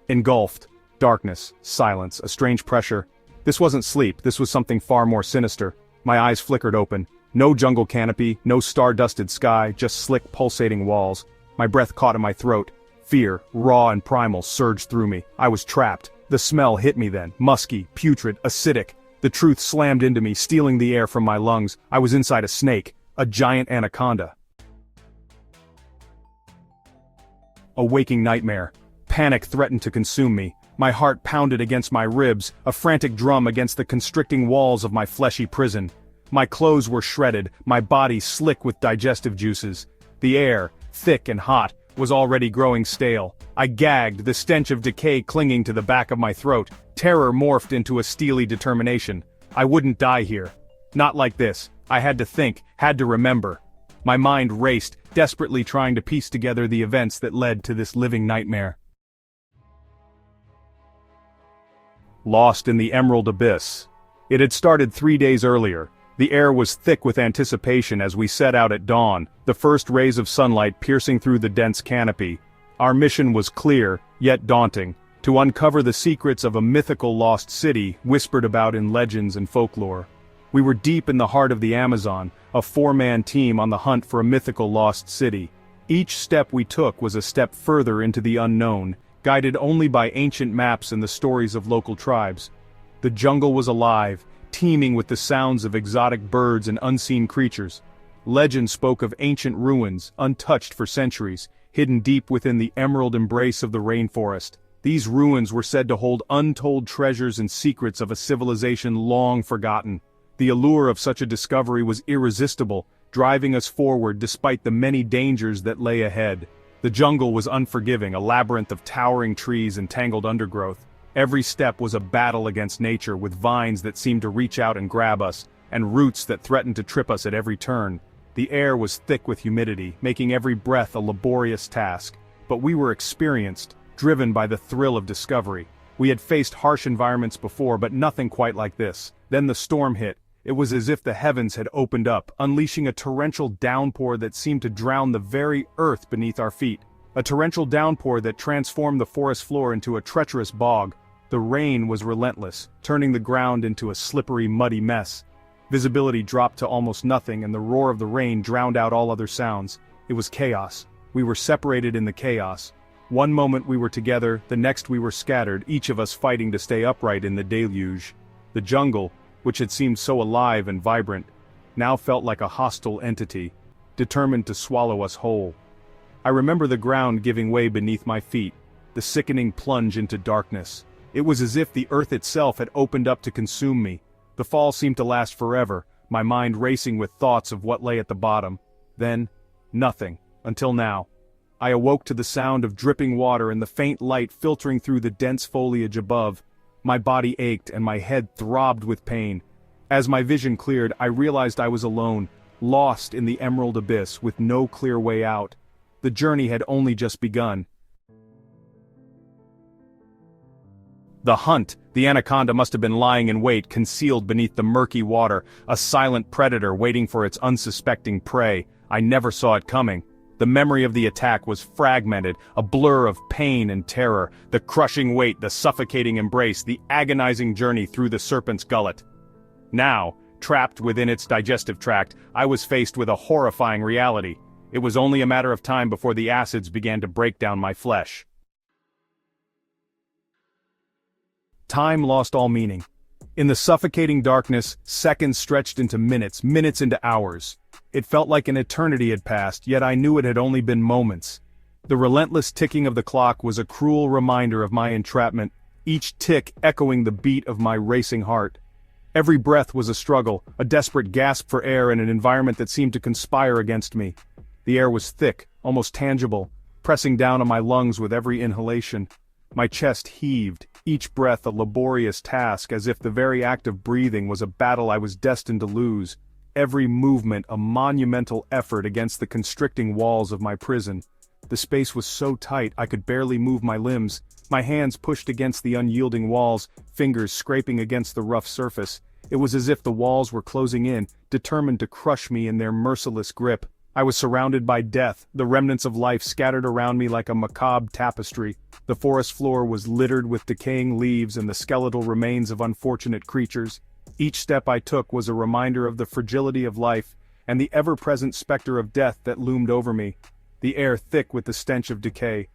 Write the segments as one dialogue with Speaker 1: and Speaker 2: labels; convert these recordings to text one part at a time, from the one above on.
Speaker 1: Engulfed. Darkness, silence, a strange pressure. This wasn't sleep, this was something far more sinister. My eyes flickered open. No jungle canopy, no star-dusted sky, just slick pulsating walls. My breath caught in my throat. Fear, raw and primal, surged through me. I was trapped. The smell hit me then, musky, putrid, acidic. The truth slammed into me, stealing the air from my lungs. I was inside a snake, a giant anaconda. A waking nightmare. Panic threatened to consume me. My heart pounded against my ribs, a frantic drum against the constricting walls of my fleshy prison. My clothes were shredded, my body slick with digestive juices. The air, thick and hot, was already growing stale. I gagged, the stench of decay clinging to the back of my throat. Terror morphed into a steely determination. I wouldn't die here. Not like this. I had to think, had to remember. My mind raced, desperately trying to piece together the events that led to this living nightmare. Lost in the emerald abyss. It had started 3 days earlier. The air was thick with anticipation as we set out at dawn, the first rays of sunlight piercing through the dense canopy. Our mission was clear, yet daunting, to uncover the secrets of a mythical lost city whispered about in legends and folklore. We were deep in the heart of the Amazon, a 4-man team on the hunt for a mythical lost city. Each step we took was a step further into the unknown, guided only by ancient maps and the stories of local tribes. The jungle was alive, teeming with the sounds of exotic birds and unseen creatures. Legend spoke of ancient ruins, untouched for centuries, hidden deep within the emerald embrace of the rainforest. These ruins were said to hold untold treasures and secrets of a civilization long forgotten. The allure of such a discovery was irresistible, driving us forward despite the many dangers that lay ahead. The jungle was unforgiving, a labyrinth of towering trees and tangled undergrowth. Every step was a battle against nature, with vines that seemed to reach out and grab us, and roots that threatened to trip us at every turn. The air was thick with humidity, making every breath a laborious task. But we were experienced, driven by the thrill of discovery. We had faced harsh environments before, but nothing quite like this. Then the storm hit. It was as if the heavens had opened up, unleashing a torrential downpour that seemed to drown the very earth beneath our feet. A torrential downpour that transformed the forest floor into a treacherous bog. The rain was relentless, turning the ground into a slippery, muddy mess. Visibility dropped to almost nothing, and the roar of the rain drowned out all other sounds. It was chaos. We were separated in the chaos. One moment we were together, the next we were scattered, each of us fighting to stay upright in the deluge. The jungle, which had seemed so alive and vibrant, now felt like a hostile entity, determined to swallow us whole. I remember the ground giving way beneath my feet, the sickening plunge into darkness. It was as if the earth itself had opened up to consume me. The fall seemed to last forever, my mind racing with thoughts of what lay at the bottom. Then, nothing, until now. I awoke to the sound of dripping water and the faint light filtering through the dense foliage above. My body ached and my head throbbed with pain. As my vision cleared, I realized I was alone, lost in the emerald abyss with no clear way out. The journey had only just begun. The hunt, the anaconda must have been lying in wait, concealed beneath the murky water, a silent predator waiting for its unsuspecting prey. I never saw it coming. The memory of the attack was fragmented, a blur of pain and terror, the crushing weight, the suffocating embrace, the agonizing journey through the serpent's gullet. Now, trapped within its digestive tract, I was faced with a horrifying reality. It was only a matter of time before the acids began to break down my flesh. Time lost all meaning. In the suffocating darkness, seconds stretched into minutes, minutes into hours. It felt like an eternity had passed, yet I knew it had only been moments. The relentless ticking of the clock was a cruel reminder of my entrapment, each tick echoing the beat of my racing heart. Every breath was a struggle, a desperate gasp for air in an environment that seemed to conspire against me. The air was thick, almost tangible, pressing down on my lungs with every inhalation. My chest heaved, each breath a laborious task, as if the very act of breathing was a battle I was destined to lose. Every movement a monumental effort against the constricting walls of my prison. The space was so tight I could barely move my limbs, my hands pushed against the unyielding walls, fingers scraping against the rough surface. It was as if the walls were closing in, determined to crush me in their merciless grip. I was surrounded by death, the remnants of life scattered around me like a macabre tapestry. The forest floor was littered with decaying leaves and the skeletal remains of unfortunate creatures. Each step I took was a reminder of the fragility of life, and the ever-present specter of death that loomed over me, the air thick with the stench of decay.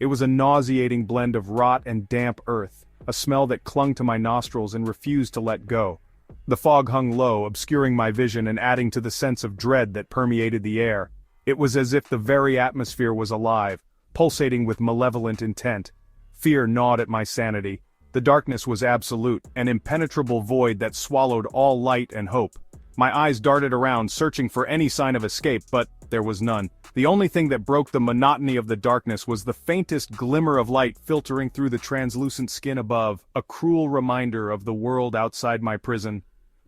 Speaker 1: It was a nauseating blend of rot and damp earth, a smell that clung to my nostrils and refused to let go. The fog hung low, obscuring my vision and adding to the sense of dread that permeated the air. It was as if the very atmosphere was alive, pulsating with malevolent intent. Fear gnawed at my sanity. The darkness was absolute, an impenetrable void that swallowed all light and hope. My eyes darted around, searching for any sign of escape, but there was none. The only thing that broke the monotony of the darkness was the faintest glimmer of light filtering through the translucent skin above, a cruel reminder of the world outside my prison.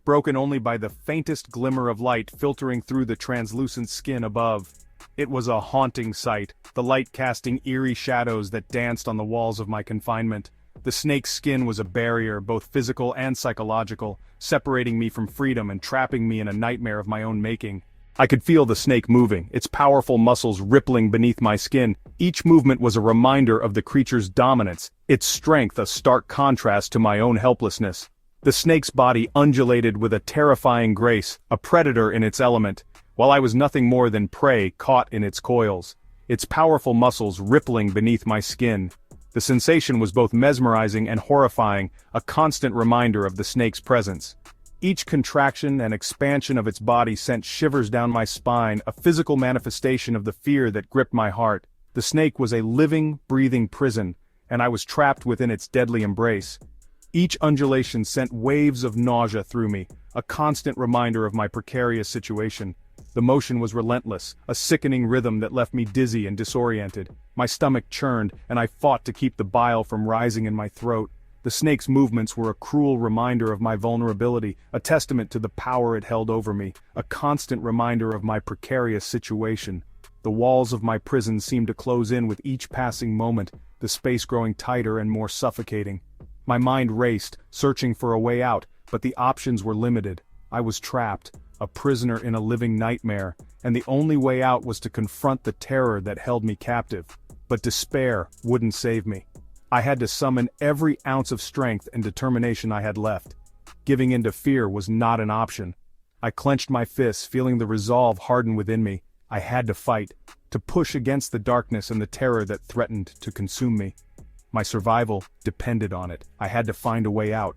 Speaker 1: Broken only by the faintest glimmer of light filtering through the translucent skin above. It was a haunting sight, the light casting eerie shadows that danced on the walls of my confinement. The snake's skin was a barrier, both physical and psychological, separating me from freedom and trapping me in a nightmare of my own making. I could feel the snake moving, its powerful muscles rippling beneath my skin. Each movement was a reminder of the creature's dominance, its strength a stark contrast to my own helplessness. The snake's body undulated with a terrifying grace, a predator in its element, while I was nothing more than prey caught in its coils. Its powerful muscles rippling beneath my skin. The sensation was both mesmerizing and horrifying, a constant reminder of the snake's presence. Each contraction and expansion of its body sent shivers down my spine, a physical manifestation of the fear that gripped my heart. The snake was a living, breathing prison, and I was trapped within its deadly embrace. Each undulation sent waves of nausea through me, a constant reminder of my precarious situation. The motion was relentless, a sickening rhythm that left me dizzy and disoriented. My stomach churned, and I fought to keep the bile from rising in my throat. The snake's movements were a cruel reminder of my vulnerability, a testament to the power it held over me, a constant reminder of my precarious situation. The walls of my prison seemed to close in with each passing moment, the space growing tighter and more suffocating. My mind raced, searching for a way out, but the options were limited. I was trapped, a prisoner in a living nightmare, and the only way out was to confront the terror that held me captive. But despair wouldn't save me. I had to summon every ounce of strength and determination I had left. Giving in to fear was not an option. I clenched my fists, feeling the resolve harden within me. I had to fight, to push against the darkness and the terror that threatened to consume me. My survival depended on it. I had to find a way out.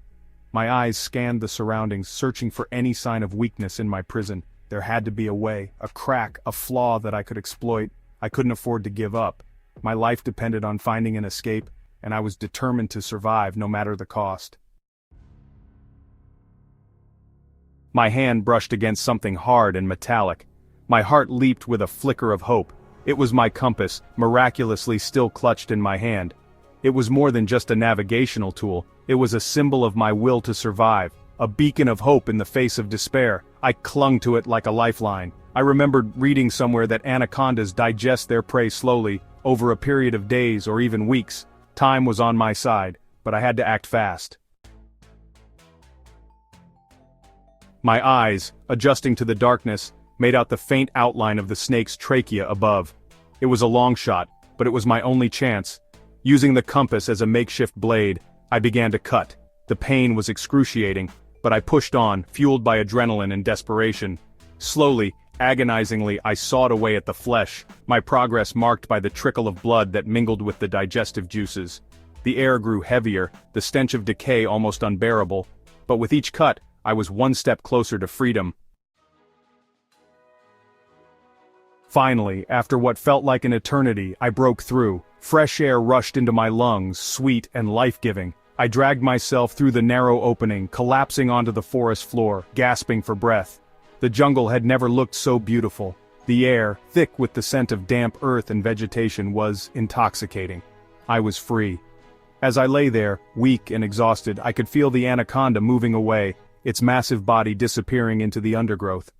Speaker 1: My eyes scanned the surroundings, searching for any sign of weakness in my prison. There had to be a way, a crack, a flaw that I could exploit. I couldn't afford to give up. My life depended on finding an escape, and I was determined to survive no matter the cost. My hand brushed against something hard and metallic. My heart leaped with a flicker of hope. It was my compass, miraculously still clutched in my hand. It was more than just a navigational tool, it was a symbol of my will to survive, a beacon of hope in the face of despair. I clung to it like a lifeline. I remembered reading somewhere that anacondas digest their prey slowly, over a period of days or even weeks. Time was on my side, but I had to act fast. My eyes, adjusting to the darkness, made out the faint outline of the snake's trachea above. It was a long shot, but it was my only chance. Using the compass as a makeshift blade, I began to cut. The pain was excruciating, but I pushed on, fueled by adrenaline and desperation. Slowly, agonizingly, I sawed away at the flesh, my progress marked by the trickle of blood that mingled with the digestive juices. The air grew heavier, the stench of decay almost unbearable, but with each cut, I was one step closer to freedom. Finally, after what felt like an eternity, I broke through. Fresh air rushed into my lungs, sweet and life-giving. I dragged myself through the narrow opening, collapsing onto the forest floor, gasping for breath. The jungle had never looked so beautiful. The air, thick with the scent of damp earth and vegetation, was intoxicating. I was free. As I lay there, weak and exhausted, I could feel the anaconda moving away, its massive body disappearing into the undergrowth.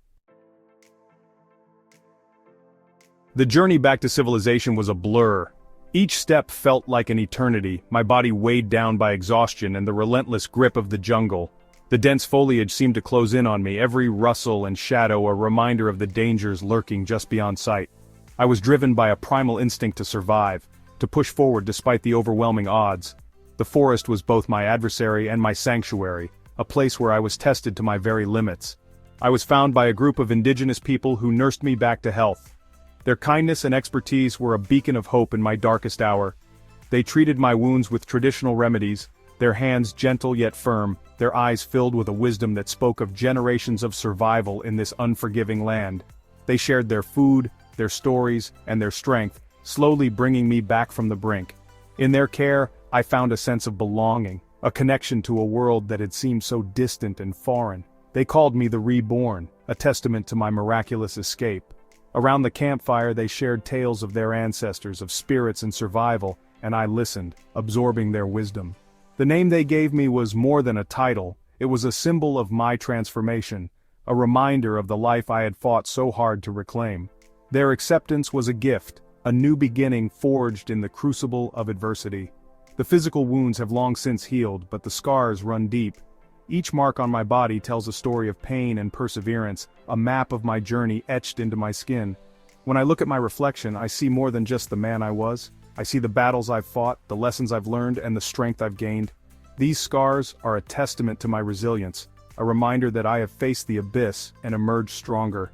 Speaker 1: The journey back to civilization was a blur. Each step felt like an eternity, my body weighed down by exhaustion and the relentless grip of the jungle. The dense foliage seemed to close in on me, every rustle and shadow a reminder of the dangers lurking just beyond sight. I was driven by a primal instinct to survive, to push forward despite the overwhelming odds. The forest was both my adversary and my sanctuary, a place where I was tested to my very limits. I was found by a group of indigenous people who nursed me back to health. Their kindness and expertise were a beacon of hope in my darkest hour. They treated my wounds with traditional remedies, their hands gentle yet firm, their eyes filled with a wisdom that spoke of generations of survival in this unforgiving land. They shared their food, their stories, and their strength, slowly bringing me back from the brink. In their care, I found a sense of belonging, a connection to a world that had seemed so distant and foreign. They called me the Reborn, a testament to my miraculous escape. Around the campfire they shared tales of their ancestors, of spirits and survival, and I listened, absorbing their wisdom. The name they gave me was more than a title, it was a symbol of my transformation, a reminder of the life I had fought so hard to reclaim. Their acceptance was a gift, a new beginning forged in the crucible of adversity. The physical wounds have long since healed, but the scars run deep. Each mark on my body tells a story of pain and perseverance, a map of my journey etched into my skin. When I look at my reflection, I see more than just the man I was. I see the battles I've fought, the lessons I've learned, and the strength I've gained. These scars are a testament to my resilience, a reminder that I have faced the abyss and emerged stronger.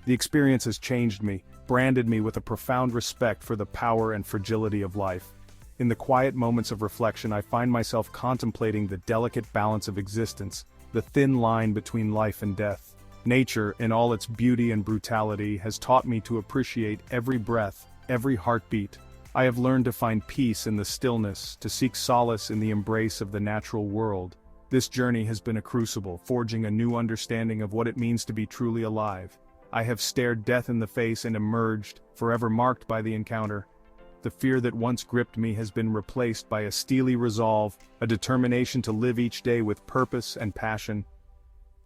Speaker 1: The experience has changed me, branded me with a profound respect for the power and fragility of life. In the quiet moments of reflection, I find myself contemplating the delicate balance of existence, the thin line between life and death. Nature, in all its beauty and brutality, has taught me to appreciate every breath, every heartbeat. I have learned to find peace in the stillness, to seek solace in the embrace of the natural world. This journey has been a crucible, forging a new understanding of what it means to be truly alive. I have stared death in the face and emerged, forever marked by the encounter. The fear that once gripped me has been replaced by a steely resolve, a determination to live each day with purpose and passion.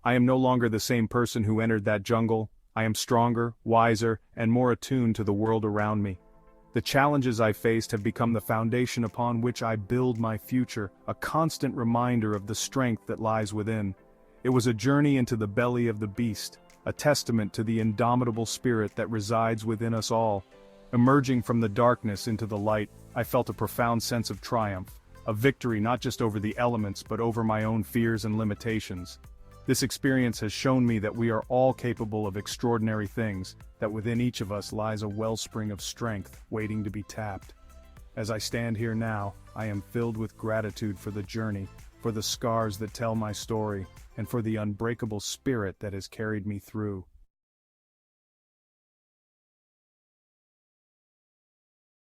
Speaker 1: I am no longer the same person who entered that jungle. I am stronger, wiser, and more attuned to the world around me. The challenges I faced have become the foundation upon which I build my future, a constant reminder of the strength that lies within. It was a journey into the belly of the beast, a testament to the indomitable spirit that resides within us all. Emerging from the darkness into the light, I felt a profound sense of triumph, a victory not just over the elements but over my own fears and limitations. This experience has shown me that we are all capable of extraordinary things, that within each of us lies a wellspring of strength waiting to be tapped. As I stand here now, I am filled with gratitude for the journey, for the scars that tell my story, and for the unbreakable spirit that has carried me through.